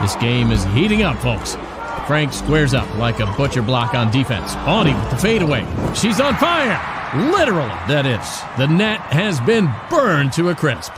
This game is heating up, folks. Frank squares up like a butcher block on defense. Audie with the fadeaway. She's on fire. Literally, that is. The net has been burned to a crisp.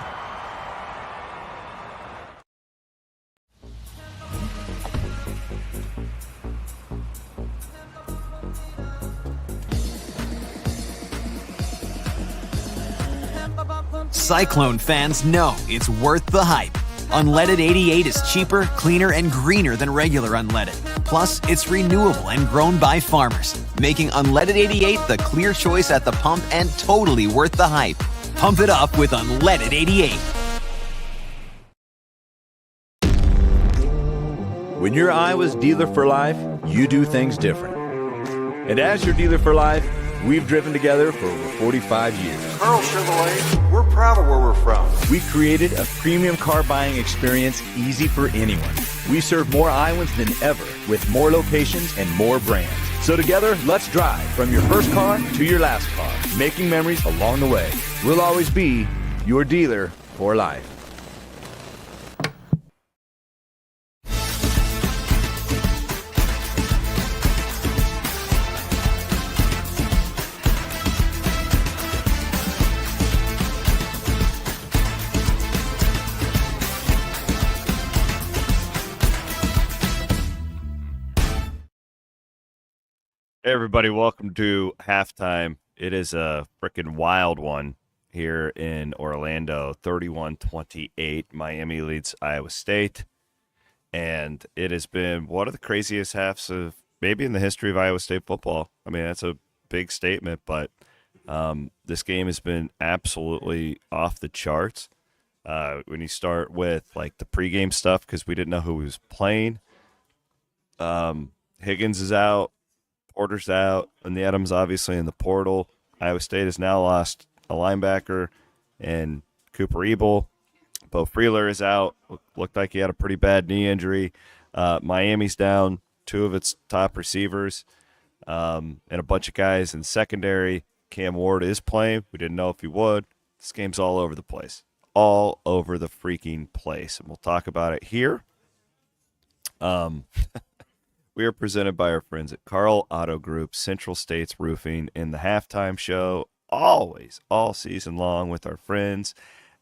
Cyclone fans know it's worth the hype. Unleaded 88 is cheaper, cleaner, and greener than regular unleaded. Plus, it's renewable and grown by farmers, making Unleaded 88 the clear choice at the pump and totally worth the hype. Pump it up with Unleaded 88. When you're Iowa's dealer for life, you do things different. And as your dealer for life, we've driven together for over 45 years. Carl Chevrolet, we're proud of where we're from. We created a premium car buying experience easy for anyone. We serve more Iowans than ever with more locations and more brands. So together, let's drive from your first car to your last car, making memories along the way. We'll always be your dealer for life. Hey everybody, welcome to halftime. It is a freaking wild one here in Orlando, 31-28. Miami leads Iowa State, and it has been one of the craziest halves of maybe in the history of Iowa State football. I mean, that's a big statement, but this game has been absolutely off the charts. When you start with like the pregame stuff, because we didn't know who was playing. Higgins is out. Porter's out, and the Adams obviously in the portal. Iowa State has now lost a linebacker and Cooper Ebel. Bo Freeler is out. Looked like he had a pretty bad knee injury. Miami's down two of its top receivers and a bunch of guys in secondary. Cam Ward is playing. We didn't know if he would. This game's all over the place. All over the freaking place. And we'll talk about it here. We are presented by our friends at Carl Auto Group, Central States Roofing, in the halftime show, always, all season long, with our friends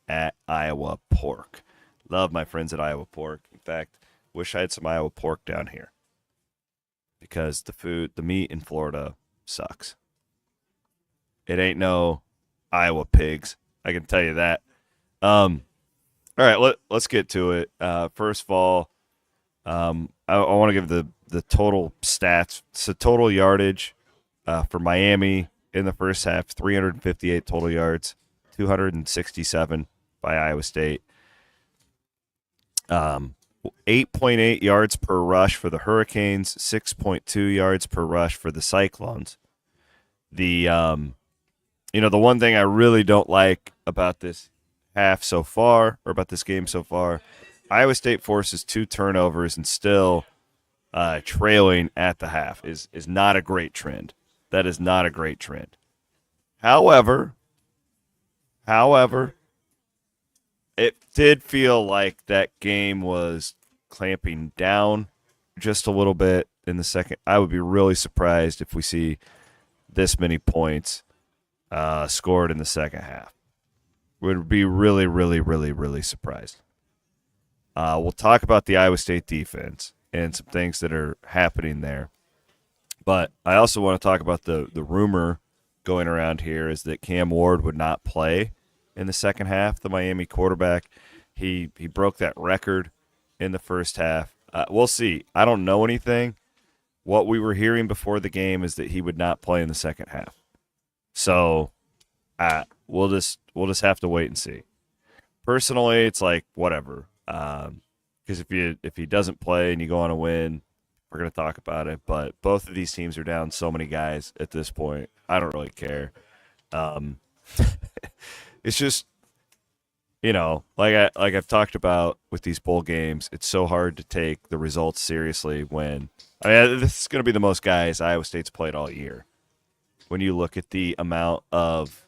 at Iowa Pork. Love my friends at Iowa Pork. In fact, wish I had some Iowa pork down here because the meat in Florida sucks. It ain't no Iowa pigs, I can tell you that. All right, let's get to it. First of all, I want to give the total stats. So total yardage for Miami in the first half, 358 total yards, 267 by Iowa State. 8.8 yards per rush for the Hurricanes, 6.2 yards per rush for the Cyclones. The one thing I really don't like about this half so far, or about this game so far, Iowa State forces 2 turnovers and still trailing at the half is not a great trend. That is not a great trend. However, it did feel like that game was clamping down just a little bit in the second. I would be really surprised if we see this many points scored in the second half. Would be really, really, really, really surprised. We'll talk about the Iowa State defense and some things that are happening there. But I also want to talk about the rumor going around here is that Cam Ward would not play in the second half, the Miami quarterback. He broke that record in the first half. We'll see. I don't know anything. What we were hearing before the game is that he would not play in the second half. So we'll just have to wait and see. Personally, it's like whatever. Because if he doesn't play and you go on a win, we're going to talk about it. But both of these teams are down so many guys at this point. I don't really care. It's just, like I've talked about with these bowl games, it's so hard to take the results seriously when this is going to be the most guys Iowa State's played all year. When you look at the amount of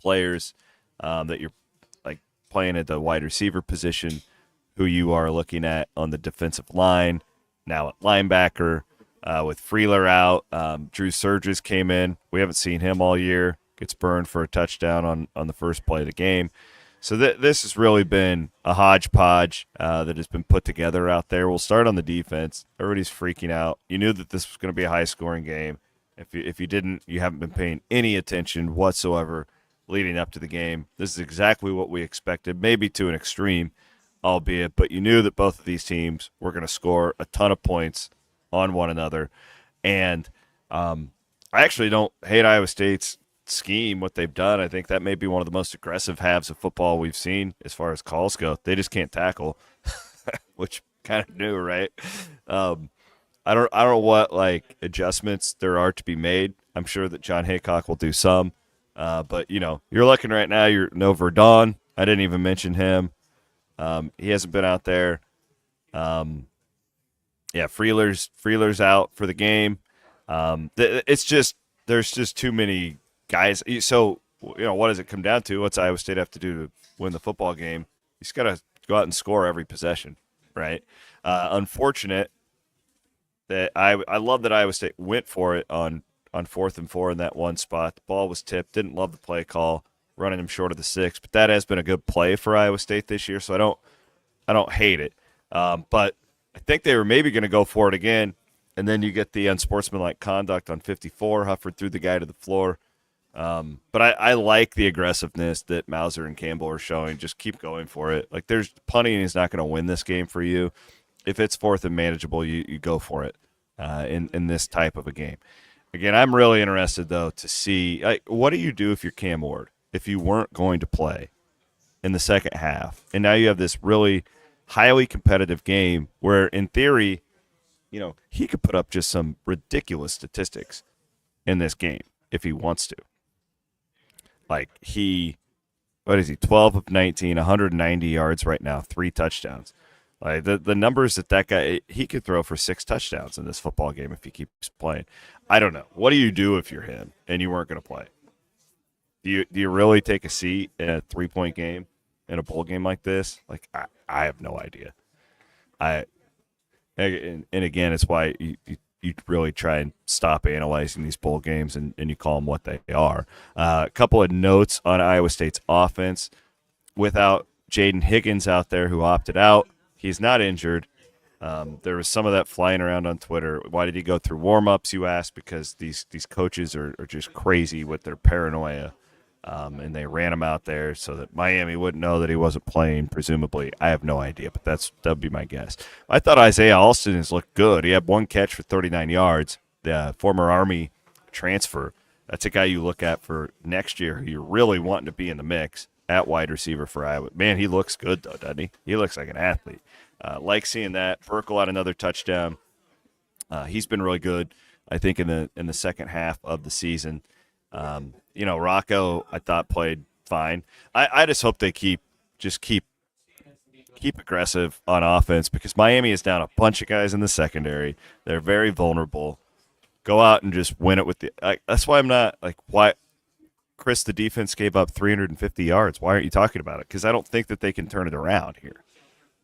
players that you're like playing at the wide receiver position who you are looking at on the defensive line, now at linebacker, with Freeler out. Drew Surges came in. We haven't seen him all year. Gets burned for a touchdown on the first play of the game. So this has really been a hodgepodge that has been put together out there. We'll start on the defense. Everybody's freaking out. You knew that this was going to be a high-scoring game. If you didn't, you haven't been paying any attention whatsoever leading up to the game. This is exactly what we expected, maybe to an extreme, albeit, but you knew that both of these teams were going to score a ton of points on one another. And I actually don't hate Iowa State's scheme, what they've done. I think that may be one of the most aggressive halves of football we've seen as far as calls go. They just can't tackle, which kind of new, right? I don't know what like adjustments there are to be made. I'm sure that John Haycock will do some, but you're looking right now. You're no Verdon. I didn't even mention him. He hasn't been out there. Freeler's out for the game. It's just there's just too many guys. So what does it come down to? What's Iowa State have to do to win the football game? You just got to go out and score every possession, right? Unfortunate that I love that Iowa State went for it on 4th and 4 in that one spot. The ball was tipped. Didn't love the play call, running him short of the 6, but that has been a good play for Iowa State this year, so I don't hate it. But I think they were maybe going to go for it again, and then you get the unsportsmanlike conduct on 54. Hufford threw the guy to the floor. But I like the aggressiveness that Mauser and Campbell are showing. Just keep going for it. Like, there's punting is not going to win this game for you. If it's 4th and manageable, you go for it in this type of a game. Again, I'm really interested, though, to see what do you do if you're Cam Ward, if you weren't going to play in the second half, and now you have this really highly competitive game where, in theory, he could put up just some ridiculous statistics in this game if he wants to. Like, what is he, 12 of 19, 190 yards right now, 3 touchdowns. Like the numbers that guy, he could throw for 6 touchdowns in this football game if he keeps playing. I don't know. What do you do if you're him and you weren't going to play? Do you really take a seat in a 3-point game in a bowl game like this? Like, I have no idea. And again, it's why you really try and stop analyzing these bowl games and you call them what they are. A couple of notes on Iowa State's offense. Without Jaden Higgins out there, who opted out, he's not injured. There was some of that flying around on Twitter. Why did he go through warm-ups, you ask? Because these coaches are just crazy with their paranoia, and they ran him out there so that Miami wouldn't know that he wasn't playing, presumably. I have no idea, but that would be my guess. I thought Isaiah Alston has looked good. He had 1 catch for 39 yards, the former Army transfer. That's a guy you look at for next year who you're really wanting to be in the mix at wide receiver for Iowa. Man, he looks good, though, doesn't he? He looks like an athlete. Like seeing that. Burkle had another touchdown. He's been really good, I think, in the second half of the season. Rocco, I thought, played fine. I just hope they keep aggressive on offense, because Miami is down a bunch of guys in the secondary. They're very vulnerable. Go out and just win it with that's why I'm not like, why Chris, the defense gave up 350 yards. Why aren't you talking about it? Because I don't think that they can turn it around here.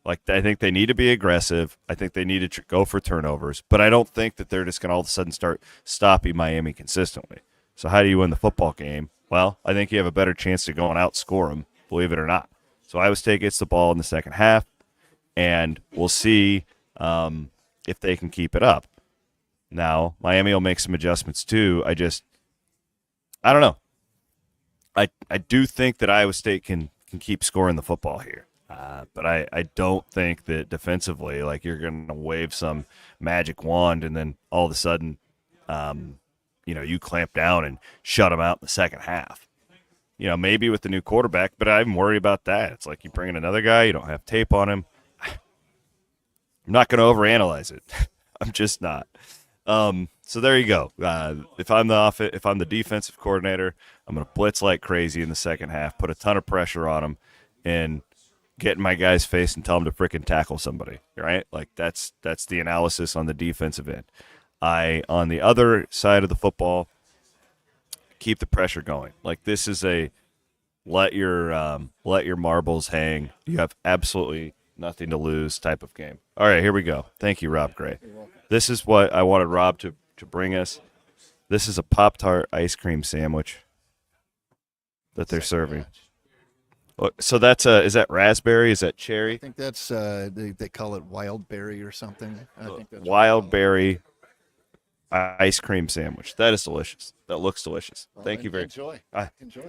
Like, I think they need to be aggressive. I think they need to go for turnovers. But I don't think that they're just going to all of a sudden start stopping Miami consistently. So how do you win the football game? Well, I think you have a better chance to go and outscore them, believe it or not. So Iowa State gets the ball in the second half, and we'll see if they can keep it up. Now, Miami will make some adjustments too. I don't know. I do think that Iowa State can keep scoring the football here. But I don't think that defensively, like, you're going to wave some magic wand and then all of a sudden, you clamp down and shut them out in the second half. Maybe with the new quarterback, but I'm worried about that. It's like you bring in another guy, you don't have tape on him. I'm not going to overanalyze it. I'm just not. So there you go. If I'm the defensive coordinator, I'm going to blitz like crazy in the second half, put a ton of pressure on them, and get in my guy's face and tell him to freaking tackle somebody, right? Like, that's the analysis on the defensive end. On the other side of the football, keep the pressure going. Like, this is a let your marbles hang. You have absolutely nothing to lose type of game. All right, here we go. Thank you, Rob Gray. This is what I wanted Rob to bring us. This is a Pop-Tart ice cream sandwich that they're serving. So that's is that raspberry? Is that cherry? I think that's they call it wild berry or something. I think that's wild berry ice cream sandwich. That is delicious. That looks delicious. Thank you very Enjoy.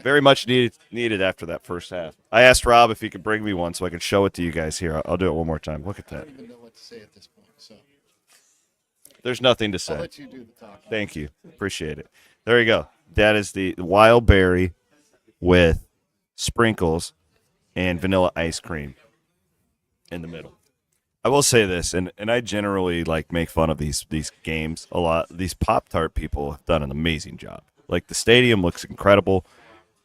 Very much needed after that first half. I asked Rob if he could bring me one so I could show it to you guys here. I'll do it one more time. Look at that. I don't even know what to say at this point. So there's nothing to say. I'll let you do the talking. Thank you. Appreciate it. There you go. That is the wild berry with sprinkles and vanilla ice cream in the middle. I will say this, and I generally like make fun of these games a lot. These Pop-Tart people have done an amazing job. Like the stadium looks incredible.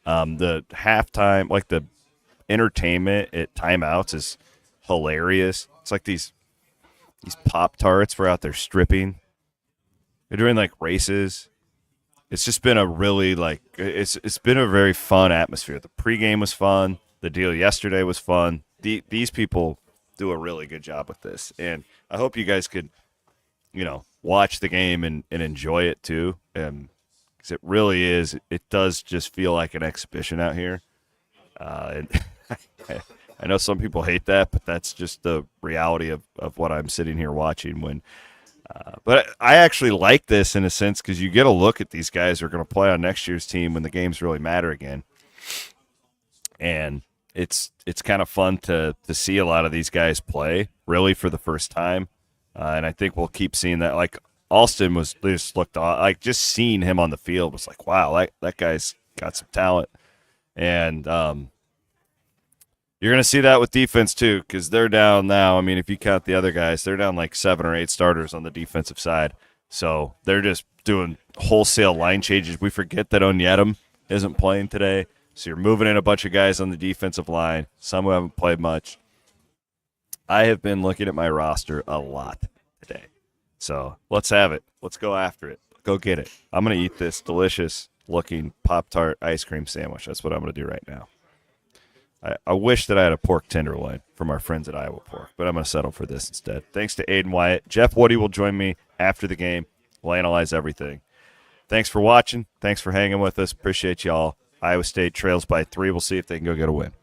The halftime, like the entertainment at timeouts is hilarious. It's like these Pop-Tarts were out there stripping. They're doing like races. It's just been a really it's been a very fun atmosphere. The pregame was fun. The deal yesterday was fun. These people do a really good job with this, and I hope you guys could, watch the game and enjoy it too. Because it really is. It does just feel like an exhibition out here. And I know some people hate that, but that's just the reality of what I'm sitting here watching. But I actually like this in a sense because you get a look at these guys who are going to play on next year's team when the games really matter again. And it's kind of fun to see a lot of these guys play really for the first time. And I think we'll keep seeing that. Like Alston looked like just seeing him on the field was like, wow, that guy's got some talent. And you're going to see that with defense too, because they're down now. I mean, if you count the other guys, they're down like 7 or 8 starters on the defensive side. So they're just doing wholesale line changes. We forget that Onyedem isn't playing today. So you're moving in a bunch of guys on the defensive line, some who haven't played much. I have been looking at my roster a lot today. So let's have it. Let's go after it. Go get it. I'm going to eat this delicious-looking Pop-Tart ice cream sandwich. That's what I'm going to do right now. I wish that I had a pork tenderloin from our friends at Iowa Pork, but I'm going to settle for this instead. Thanks to Aiden Wyatt. Jeff Woody will join me after the game. We'll analyze everything. Thanks for watching. Thanks for hanging with us. Appreciate y'all. Iowa State trails by 3. We'll see if they can go get a win.